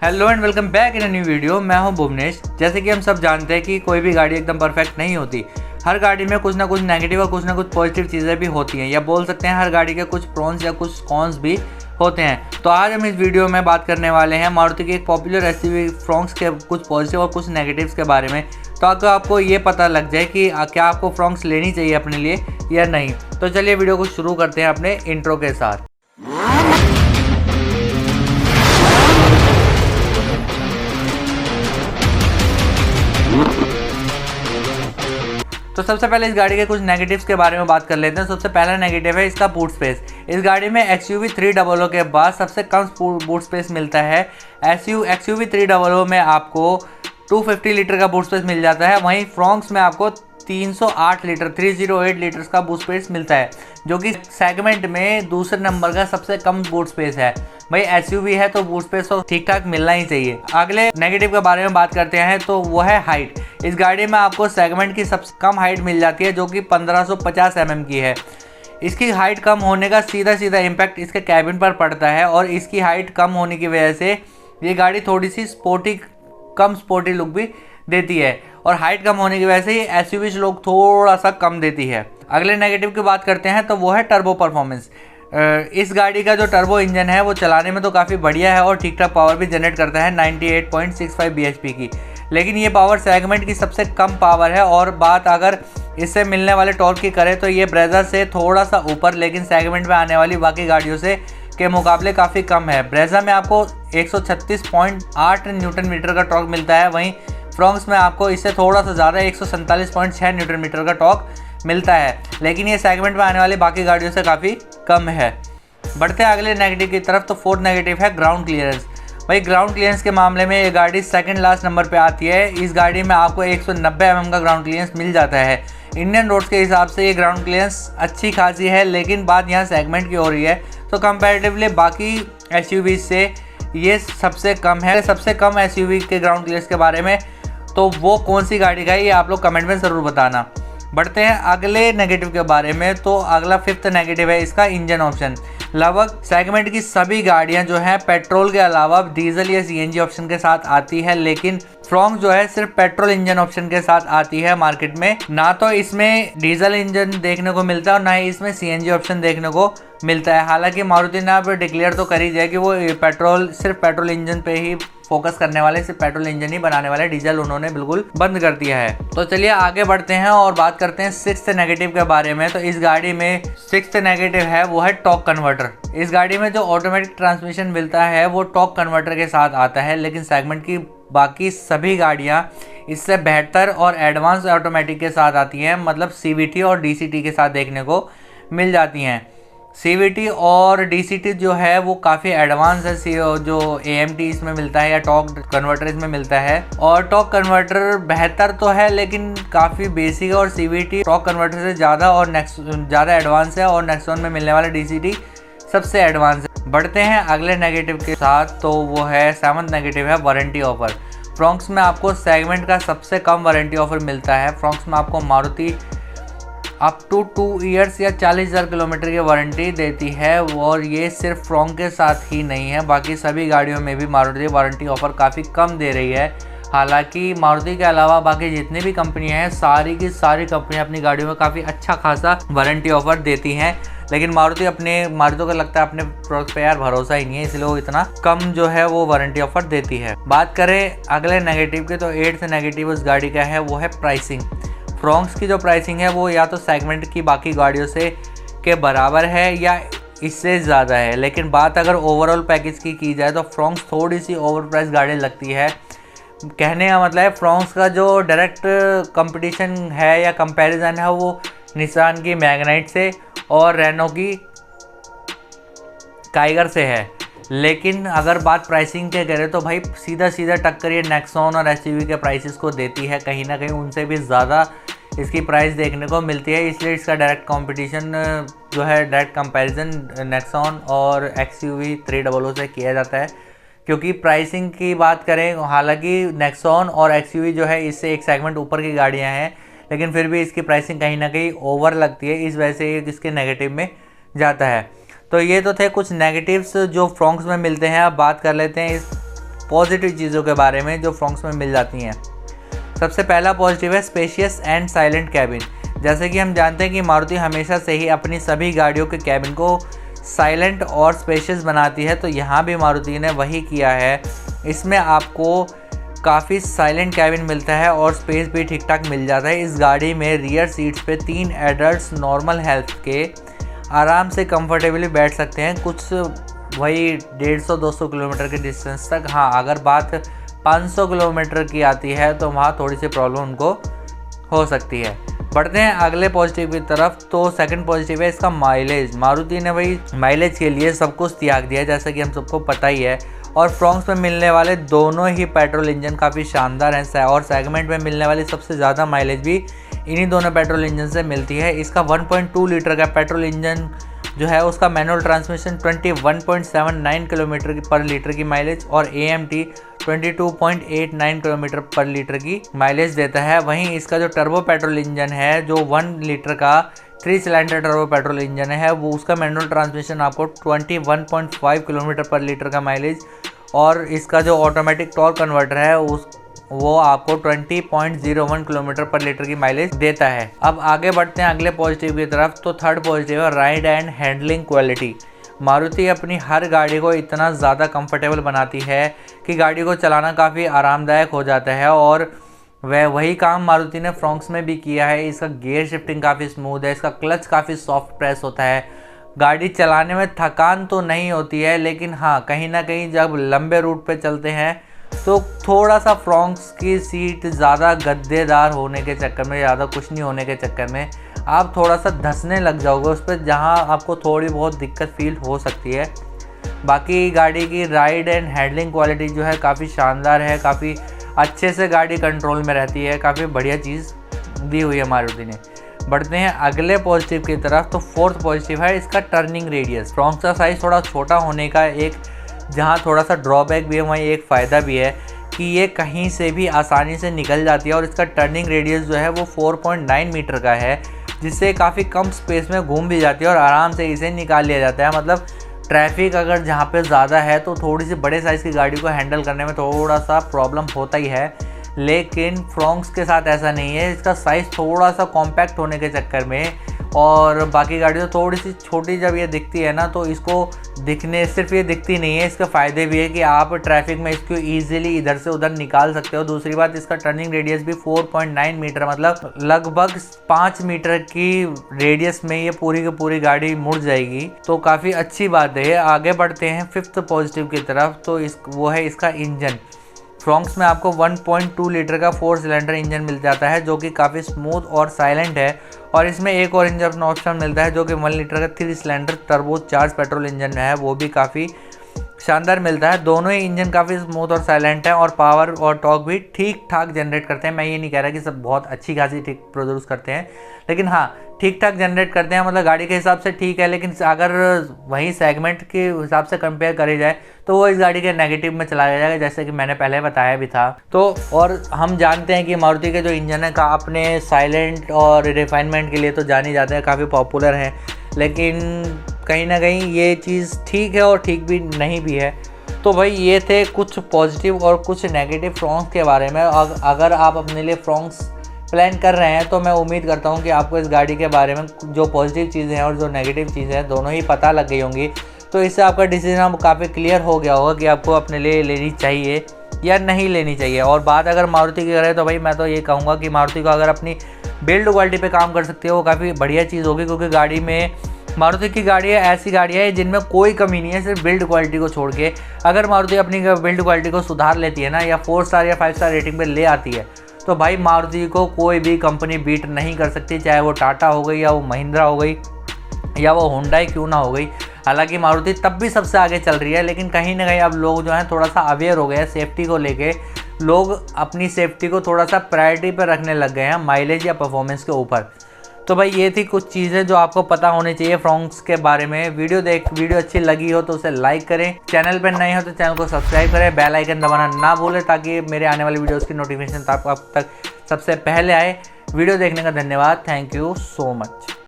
Hello and welcome back in a new video. मैं हूं भुवनेश। जैसे कि हम सब जानते हैं कि कोई भी गाड़ी एकदम परफेक्ट नहीं होती। हर गाड़ी में कुछ ना कुछ नेगेटिव और कुछ ना कुछ पॉजिटिव चीज़ें भी होती हैं, या बोल सकते हैं हर गाड़ी के कुछ प्रॉन्स या कुछ कॉन्स भी होते हैं। तो आज हम इस वीडियो में बात करने वाले हैं मारुति की एक पॉपुलर एसयूवी फ्रॉन्क्स के कुछ पॉजिटिव और कुछ नेगेटिव्स के बारे में, ताकि आपको ये पता लग जाए कि क्या आपको फ्रॉन्क्स लेनी चाहिए अपने लिए या नहीं। तो चलिए वीडियो को शुरू करते हैं अपने इंट्रो के साथ। तो सबसे पहले इस गाड़ी के कुछ नेगेटिव्स के बारे में बात कर लेते हैं। सबसे पहला नेगेटिव है इसका बूट स्पेस। इस गाड़ी में XUV 300 के बाद सबसे कम बूट स्पेस मिलता है। XUV 300 में आपको 250 लीटर का बूट स्पेस मिल जाता है, वहीं फ्रॉन्क्स में आपको 308 लीटर 308 लीटर्स का बूट स्पेस मिलता है, जो कि सेगमेंट में दूसरे नंबर का सबसे कम बूट स्पेस है। भाई SUV है तो बूट स्पेस तो ठीक ठाक मिलना ही चाहिए। अगले नेगेटिव के बारे में बात करते हैं तो वो है हाइट। इस गाड़ी में आपको सेगमेंट की सबसे कम हाइट मिल जाती है, जो कि 1550 mm की है। इसकी हाइट कम होने का सीधा इम्पैक्ट इसके कैबिन पर पड़ता है, और इसकी हाइट कम होने की वजह से ये गाड़ी थोड़ी सी कम स्पोर्टी लुक भी देती है, और हाइट कम होने की वजह से ये एसयूवी लुक थोड़ा सा कम देती है। अगले नेगेटिव की बात करते हैं तो वो है टर्बो परफॉर्मेंस। इस गाड़ी का जो टर्बो इंजन है वो चलाने में तो काफ़ी बढ़िया है और ठीक ठाक पावर भी जनरेट करता है 98.65 bhp की, लेकिन ये पावर सेगमेंट की सबसे कम पावर है। और बात अगर इससे मिलने वाले टॉर्क की करें तो ये ब्रेजा से थोड़ा सा ऊपर, लेकिन सेगमेंट में आने वाली बाकी गाड़ियों से के मुकाबले काफ़ी कम है। ब्रेजा में आपको 136.8 न्यूटन मीटर का टॉर्क मिलता है, वहीं फ्रॉन्क्स में आपको इससे थोड़ा सा ज़्यादा 147.6 न्यूटन मीटर का टॉर्क मिलता है, लेकिन ये सेगमेंट में आने वाली बाकी गाड़ियों से काफ़ी कम है। बढ़ते हैं अगले नेगेटिव की तरफ। तो फोर्थ नेगेटिव है ग्राउंड क्लियरेंस। भाई ग्राउंड क्लियरेंस के मामले में ये गाड़ी सेकंड लास्ट नंबर पे आती है। इस गाड़ी में आपको 190 mm का ग्राउंड क्लियरेंस मिल जाता है। इंडियन रोड्स के हिसाब से ये ग्राउंड क्लियरेंस अच्छी खासी है, लेकिन बात यहाँ सेगमेंट की हो रही है तो कंपैरेटिवली बाकी एसयूवी से ये सबसे कम है। सबसे कम एसयूवी के ग्राउंड क्लियरेंस के बारे में तो वो कौन सी गाड़ी का है, ये आप लोग कमेंट में ज़रूर बताना। बढ़ते हैं अगले नेगेटिव के बारे में। तो अगला फिफ्थ नेगेटिव है इसका इंजन ऑप्शन। लगभग सेगमेंट की सभी गाड़ियां जो हैं पेट्रोल के अलावा डीजल या CNG ऑप्शन के साथ आती है, लेकिन फ्रॉन्क जो है सिर्फ पेट्रोल इंजन ऑप्शन के साथ आती है मार्केट में। ना तो इसमें डीजल इंजन देखने को मिलता है और ना ही इसमें CNG ऑप्शन देखने को मिलता है। हालांकि मारुति ने अब डिक्लेयर तो कर ही दिया कि वो सिर्फ पेट्रोल इंजन पे ही फोकस करने वाले, सिर्फ पेट्रोल इंजन ही बनाने वाले, डीजल उन्होंने बिल्कुल बंद कर दिया है। तो चलिए आगे बढ़ते हैं और बात करते हैं सिक्स्थ नेगेटिव के बारे में। तो इस गाड़ी में सिक्स्थ नेगेटिव है वो है टॉर्क कन्वर्टर। इस गाड़ी में जो ऑटोमेटिक ट्रांसमिशन मिलता है वो टॉर्क कन्वर्टर के साथ आता है, लेकिन सेगमेंट की बाकी सभी गाड़ियाँ इससे बेहतर और एडवांस ऑटोमेटिक के साथ आती हैं, मतलब CVT और DCT के साथ देखने को मिल जाती हैं। CVT और DCT जो है वो काफ़ी एडवांस है, जो AMT इसमें मिलता है या टॉर्क कन्वर्टर इसमें मिलता है। और टॉर्क कन्वर्टर बेहतर तो है लेकिन काफ़ी बेसिक है, और CVT टॉर्क कन्वर्टर से ज़्यादा एडवांस है, और नेक्सॉन में मिलने वाला DCT सबसे एडवांस है। बढ़ते हैं अगले नेगेटिव के साथ। तो वो है सेवंथ नेगेटिव है वारंटी ऑफर। फ्रॉन्क्स में आपको सेगमेंट का सबसे कम वारंटी ऑफर मिलता है। फ्रॉन्क्स में आपको मारुति अप टू 2 ईयर्स या 40,000 किलोमीटर की वारंटी देती है, और ये सिर्फ फ्रॉन्क के साथ ही नहीं है, बाकी सभी गाड़ियों में भी मारुति वारंटी ऑफर काफ़ी कम दे रही है। हालांकि मारुति के अलावा बाकी जितनी भी कंपनियां हैं सारी की सारी कंपनियां अपनी गाड़ियों में काफ़ी अच्छा खासा वारंटी ऑफर देती हैं, लेकिन मारुति को लगता है अपने प्रोडक्ट पे यार भरोसा ही नहीं है, इसलिए वो इतना कम जो है वो वारंटी ऑफर देती है। बात करें अगले नेगेटिव के, तो एट्थ नेगेटिव उस गाड़ी का है वो है प्राइसिंग। फ्रॉन्क्स की जो प्राइसिंग है वो या तो सेगमेंट की बाकी गाड़ियों से के बराबर है या इससे ज़्यादा है, लेकिन बात अगर ओवरऑल पैकेज की जाए तो फ्रॉन्क्स थोड़ी सी ओवर प्राइस गाड़ी लगती है। कहने का मतलब है फ्रॉन्क्स का जो डायरेक्ट कंपटीशन है या कंपैरिजन है वो निसान की मैग्नाइट से और रेनो की काइगर से है, लेकिन अगर बात प्राइसिंग के करें तो भाई सीधा टक्कर ये नेक्सॉन और SUV के प्राइसेस को देती है। कहीं ना कहीं उनसे भी ज़्यादा इसकी प्राइस देखने को मिलती है, इसलिए इसका डायरेक्ट कंपटीशन जो है, डायरेक्ट कंपैरिजन नेक्सॉन और XUV 300 से किया जाता है। क्योंकि प्राइसिंग की बात करें, हालांकि नेक्सॉन और XUV जो है इससे एक सेगमेंट ऊपर की गाड़ियाँ हैं, लेकिन फिर भी इसकी प्राइसिंग कहीं ना कहीं ओवर लगती है, इस वजह से ये इसके नेगेटिव में जाता है। तो ये तो थे कुछ नेगेटिव्स जो फ्रॉन्क्स में मिलते हैं। अब बात कर लेते हैं इस पॉजिटिव चीज़ों के बारे में जो फ्रॉन्क्स में मिल जाती हैं। सबसे पहला पॉजिटिव है स्पेशियस एंड साइलेंट कैबिन। जैसे कि हम जानते हैं कि मारुति हमेशा से ही अपनी सभी गाड़ियों के कैबिन को साइलेंट और स्पेशियस बनाती है, तो यहाँ भी मारुति ने वही किया है। इसमें आपको काफ़ी साइलेंट कैबिन मिलता है और स्पेस भी ठीक ठाक मिल जाता है। इस गाड़ी में रियर सीट्स पे 3 एडल्ट्स नॉर्मल हेल्थ के आराम से कंफर्टेबली बैठ सकते हैं, कुछ वही 150-200 किलोमीटर के डिस्टेंस तक। हाँ, अगर बात 500 किलोमीटर की आती है तो वहाँ थोड़ी सी प्रॉब्लम उनको हो सकती है। बढ़ते हैं अगले पॉजिटिव की तरफ। तो सेकंड पॉजिटिव है इसका माइलेज। मारुति ने वही माइलेज के लिए सब कुछ त्याग दिया, जैसा कि हम सबको पता ही है। और फ्रॉन्क्स में मिलने वाले दोनों ही पेट्रोल इंजन काफ़ी शानदार हैं और सेगमेंट में मिलने वाली सबसे ज़्यादा माइलेज भी इन्हीं दोनों पेट्रोल इंजन से मिलती है। इसका 1.2 लीटर का पेट्रोल इंजन जो है उसका मैनुअल ट्रांसमिशन 21.79 किलोमीटर पर लीटर की माइलेज और AMT 22.89 किलोमीटर पर लीटर की माइलेज देता है। वहीं इसका जो टर्बो पेट्रोल इंजन है, जो 1 लीटर का 3 सिलेंडर टर्बो पेट्रोल इंजन है, वो उसका मैनुअल ट्रांसमिशन आपको 21.5 किलोमीटर पर लीटर का माइलेज और इसका जो ऑटोमेटिक टॉर्क कन्वर्टर है वो आपको 20.01 किलोमीटर पर लीटर की माइलेज देता है। अब आगे बढ़ते हैं अगले पॉजिटिव की तरफ। तो थर्ड पॉजिटिव है ride and handling quality. Maruti अपनी हर गाड़ी को इतना ज़्यादा कंफर्टेबल बनाती है कि गाड़ी को चलाना काफ़ी आरामदायक हो जाता है और वही काम मारुति ने फ्रॉन्क्स में भी किया है। इसका गियर शिफ्टिंग काफ़ी स्मूथ है, इसका क्लच काफ़ी सॉफ्ट प्रेस होता है। गाड़ी चलाने में थकान तो नहीं होती है, लेकिन हाँ, कहीं ना कहीं जब लंबे रूट पे चलते हैं तो थोड़ा सा फ्रॉन्क्स की सीट ज़्यादा गद्देदार होने के चक्कर में, ज़्यादा कुछ नहीं होने के चक्कर में आप थोड़ा सा धंसने लग जाओगे उस पर, जहाँ आपको थोड़ी बहुत दिक्कत फील हो सकती है। बाकी गाड़ी की राइड एंड हैंडलिंग क्वालिटी जो है काफ़ी शानदार है, काफ़ी अच्छे से गाड़ी कंट्रोल में रहती है, काफ़ी बढ़िया चीज़ दी हुई है मारुति ने। बढ़ते हैं अगले पॉजिटिव की तरफ। तो फोर्थ पॉजिटिव है इसका टर्निंग रेडियस। फ्रॉन्क्स का साइज़ थोड़ा छोटा होने का एक जहाँ थोड़ा सा ड्रॉबैक भी है, वहीं एक फ़ायदा भी है कि ये कहीं से भी आसानी से निकल जाती है और इसका टर्निंग रेडियस जो है वो 4.9 मीटर का है, जिससे काफ़ी कम स्पेस में घूम भी जाती है और आराम से इसे निकाल लिया जाता है। मतलब ट्रैफिक अगर जहाँ पे ज़्यादा है तो थोड़ी सी बड़े साइज़ की गाड़ी को हैंडल करने में थोड़ा सा प्रॉब्लम होता ही है, लेकिन फ्रॉन्क्स के साथ ऐसा नहीं है। इसका साइज़ थोड़ा सा कॉम्पैक्ट होने के चक्कर में और बाकी गाड़ियों थोड़ी सी छोटी जब ये दिखती है ना, तो इसको दिखने सिर्फ ये दिखती नहीं है, इसके फ़ायदे भी है कि आप ट्रैफिक में इसको ईजिली इधर से उधर निकाल सकते हो। दूसरी बात, इसका टर्निंग रेडियस भी 4.9 मीटर, मतलब लगभग 5 मीटर की रेडियस में ये पूरी की पूरी गाड़ी मुड़ जाएगी, तो काफ़ी अच्छी बात है। आगे बढ़ते हैं फिफ्थ पॉजिटिव की तरफ। तो वो है इसका इंजन। फ्रॉन्क्स में आपको 1.2 लीटर का 4 सिलेंडर इंजन मिल जाता है, जो कि काफ़ी स्मूथ और साइलेंट है। और इसमें एक और इंजन ऑप्शन मिलता है जो कि 1 लीटर का 3 cylinder turbo charge petrol engine है, वो भी काफ़ी शानदार मिलता है। दोनों ही इंजन काफ़ी स्मूथ और साइलेंट है और पावर और टॉर्क भी ठीक ठाक जनरेट करते हैं। मैं ये नहीं कह रहा कि सब बहुत अच्छी खासी ठीक प्रोड्यूस करते हैं, लेकिन हाँ, ठीक ठाक जनरेट करते हैं, मतलब गाड़ी के हिसाब से ठीक है। लेकिन अगर वही सेगमेंट के हिसाब से कंपेयर करी जाए तो वो इस गाड़ी के नेगेटिव में चला जाएगा, जैसे कि मैंने पहले बताया भी था। तो और हम जानते हैं कि मारुति के जो इंजन है का अपने साइलेंट और रिफाइनमेंट के लिए तो जाने जाते हैं, काफ़ी पॉपुलर हैं, लेकिन कहीं ना कहीं ये चीज़ ठीक है और ठीक भी नहीं भी है। तो भाई ये थे कुछ पॉजिटिव और कुछ नेगेटिव फ्रॉन्क्स के बारे में। अगर आप अपने लिए फ्रॉन्क्स प्लान कर रहे हैं तो मैं उम्मीद करता हूं कि आपको इस गाड़ी के बारे में जो पॉजिटिव चीज़ें हैं और जो नेगेटिव चीज़ें हैं दोनों ही पता लग गई होंगी। तो इससे आपका डिसीजन काफ़ी क्लियर हो गया होगा कि आपको अपने लिए लेनी चाहिए या नहीं लेनी चाहिए। और बात अगर मारुति की करें तो भाई मैं तो ये कहूँगा कि मारुति को अगर अपनी बिल्ड क्वालिटी पे काम कर सकती है वो काफ़ी बढ़िया चीज़ होगी, क्योंकि गाड़ी में मारुति की गाड़ियाँ ऐसी गाड़ियाँ हैं जिनमें कोई कमी नहीं है, सिर्फ बिल्ड क्वालिटी को छोड़ के। अगर मारुति अपनी बिल्ड क्वालिटी को सुधार लेती है ना, या 4 स्टार या 5 स्टार रेटिंग पे ले आती है, तो भाई मारुति को कोई भी कंपनी बीट नहीं कर सकती, चाहे वो टाटा हो गई या वो महिंद्रा हो गई या वो हुंडई क्यों ना हो गई। हालांकि मारुति तब भी सबसे आगे चल रही है, लेकिन कहीं ना कहीं अब लोग जो हैं थोड़ा सा अवेयर हो गए हैं सेफ्टी को लेके। लोग अपनी सेफ्टी को थोड़ा सा प्रायोरिटी पर रखने लग गए हैं माइलेज या परफॉर्मेंस के ऊपर। तो भाई ये थी कुछ चीज़ें जो आपको पता होनी चाहिए फ्रॉन्क्स के बारे में। वीडियो अच्छी लगी हो तो उसे लाइक करें, चैनल पर नए हो तो चैनल को सब्सक्राइब करें, बेल आइकन दबाना ना भूलें ताकि मेरे आने वाली वीडियोस की नोटिफिकेशन आप तक सबसे पहले आए। वीडियो देखने का धन्यवाद। Thank you so much.